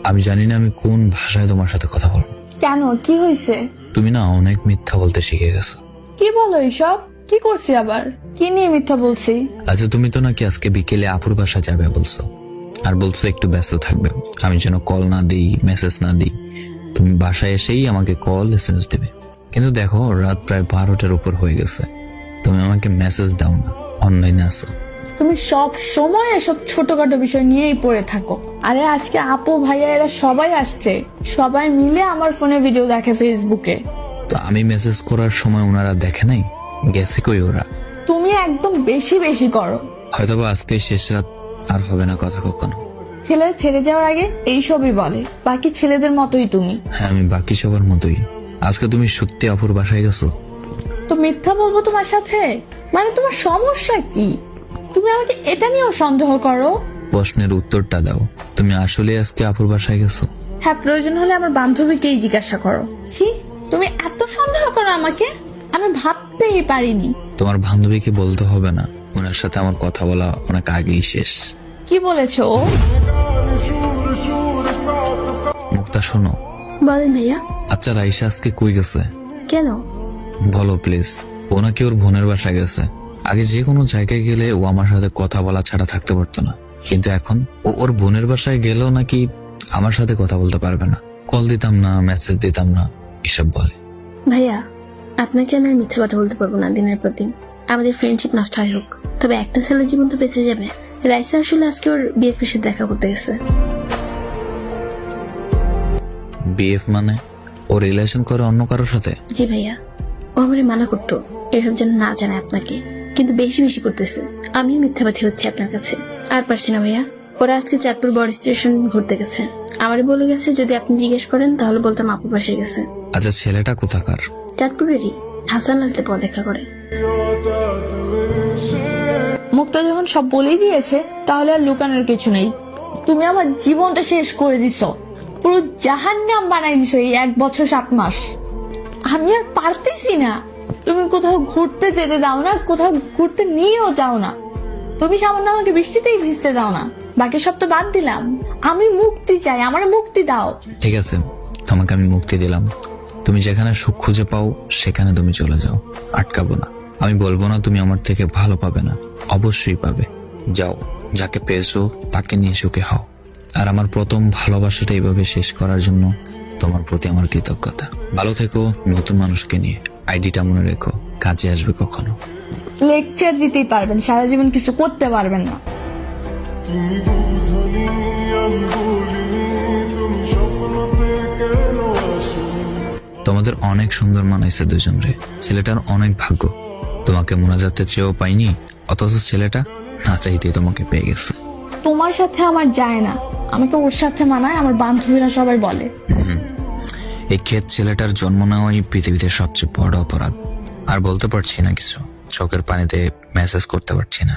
আমি জানি না আমি কোন ভাষায় তোমার সাথে কথা বলবো। কেন, কি হয়েছে? তুমি না অনেক মিথ্যা বলতে শিখে গেছো। কি বলো এইসব? কি করছি আবার? কি নিয়ে মিথ্যা বলছি? আচ্ছা, তুমি তো নাকি আজকে বিকেলে আপুর বাসা যাবে বলছো, আর বলছো একটু ব্যস্ত থাকবে, আমি যেন কল না দিই, মেসেজ না দিই। তুমি বাসায় এসেই আমাকে কল এসএমএস দেবে, কিন্তু দেখো রাত প্রায় 12টার উপর হয়ে গেছে, তুমি আমাকে মেসেজ দাও না, অনলাইনে আসো। তুমি সব সময় এসব ছোটখাটো বিষয় নিয়েই পড়ে থাকো। আরে আজকে আপু ভাইয়া এরা সবাই আসছে, সবাই মিলে আমার ফোনে ভিডিও দেখে ফেসবুকে। তো আমি মেসেজ করার সময় ওনারা দেখে নাই? গেছে কই ওরা? তুমি একদম বেশি বেশি করো। হয়তোবা আজকে শেষ রাত, আর হবে না কথা কখনো। ছেলে ছেড়ে যাওয়ার আগে এইসবই বলে, বাকি ছেলেদের মতোই তুমি। হ্যাঁ, আমি বাকি সবার মতোই। আজকে তুমি সত্যি আপুর বাসায় গেছো? তো মিথ্যা বলবো তোমার সাথে? মানে তোমার সমস্যা কি? তুমি আমাকে এটা নিয়েও সন্দেহ করো? প্রশ্নের উত্তরটা দাও, তুমি আসলে আজকে আপুর বাসায় গেছো? হ্যাঁ, প্রয়োজন হলে আমার বান্ধবীকেই জিজ্ঞাসা করো। ছি, তুমি এত সন্দেহ করো আমাকে, আমি ভাবতেই পারিনি। তোমার বান্ধবীকে বলতে হবে না, ওনার সাথে আমার কথা বলা অনেক আগেই শেষ। কি বলেছো ও? মুক্তা শোনো। বলেন ভাইয়া। আচ্ছা, রাইসা আজকে কই গেছে? কেন? বলো প্লিজ। ও নাকি ওর বোনের বাসায় গেছে। আগে যে কোনো জায়গায় গেলে ও আমার সাথে কথা বলা ছাড়া থাকতে পারতো না, কিন্তু এখন ও ওর বোনের বাসায় গেলেও নাকি আমার সাথে কথা বলতে পারবে না। কল দিতাম না, মেসেজ দিতাম না, এসব বলে। ভাইয়া, আপনাকে আমি আর মিথ্যে কথা বলতে পারবো না। দিনের পর দিন আমাদের ফ্রেন্ডশিপ নষ্ট হয় হোক, তবে একটা ছেলের জীবন তো বেঁচে যাবে। রাইসা আসলে আজকে ওর বিএফ এর সাথে দেখা করতে গেছে। বিএফ মানে ও রিলেশন করে অন্য কারোর সাথে? জি ভাইয়া, ও আমারে মানা করতো এসব যেন না জানে আপনাকে, কিন্তু বেশি বেশি করতেছে। আমিও মিথ্যাবাদী হচ্ছে আপনার কাছে, আর পারছি না ভাইয়া। ওরা আজকে চাঁদপুর বড় স্টেশন ঘুরতে গেছে, আমারে বলে গেছে যদি আপনি জিজ্ঞেস করেন তাহলে বলতাম আপুর পাশে গেছে। আচ্ছা, ছেলেটা কোথাকার? চাঁদপুরেরই, হাসান লালতে পড়ালেখা করে। মুক্তা যখন সব বলেই দিয়েছে, তাহলে আর লুকানোর কিছু নেই। তুমি আমার জীবনটা শেষ করে দিছো, পুরো জাহান্নাম বানাই দিছো এই 1 বছর 7 মাস। আমি আর পারতেছি না। তুমি কোথাও ঘুরতে যেতে দাও না, কোথাও ঘুরতে নিয়েও যাও না। তুমি সামান্য আমাকে বৃষ্টিতেই ভিজতে দাও না, বাকি সব তো বাদ দিলাম। আমি মুক্তি চাই, আমার মুক্তি দাও। ঠিক আছে, তোমাকে আমি মুক্তি দিলাম। তুমি যেখানে সুখ খুঁজে পাও সেখানে তুমি চলে যাও, আটকাবো না। আমি বলবো না তুমি আমার থেকে ভালো পাবে না, অবশ্যই পাবে। যাও, যাকে পেয়েছো তাকে নিয়ে সুখে হও। আর আমার প্রথম ভালোবাসাটা এইভাবে শেষ করার জন্য তোমার প্রতি আমার কৃতজ্ঞতা। ভালো থেকো নতুন মানুষকে নিয়ে। আইডিটা মনে রেখো, কাজে আসবে কখনো। লেকচার দিতেই পারবেন, সারা জীবন কিছু করতে পারবেন না। তোমাদের অনেক সুন্দর মানাইছে দুজন রে। ছেলেটার অনেক ভাগ্য, তোমাকে মোনাজাতে চেয়েও পাইনি, অথচ ছেলেটা না চাইতেই তোমাকে পেয়ে গেছে। তোমার সাথে আমার যায় না, আমাকে ওর সাথে মানায়, আমার বান্ধবীরা সবাই বলে। এই ক্ষেত ছেলেটার জন্ম নেওয়াই পৃথিবীতে সবচেয়ে বড় অপরাধ। আর বলতে পারছি না কিছু, চোখের পানিতে মেসেজ করতে পারছি না।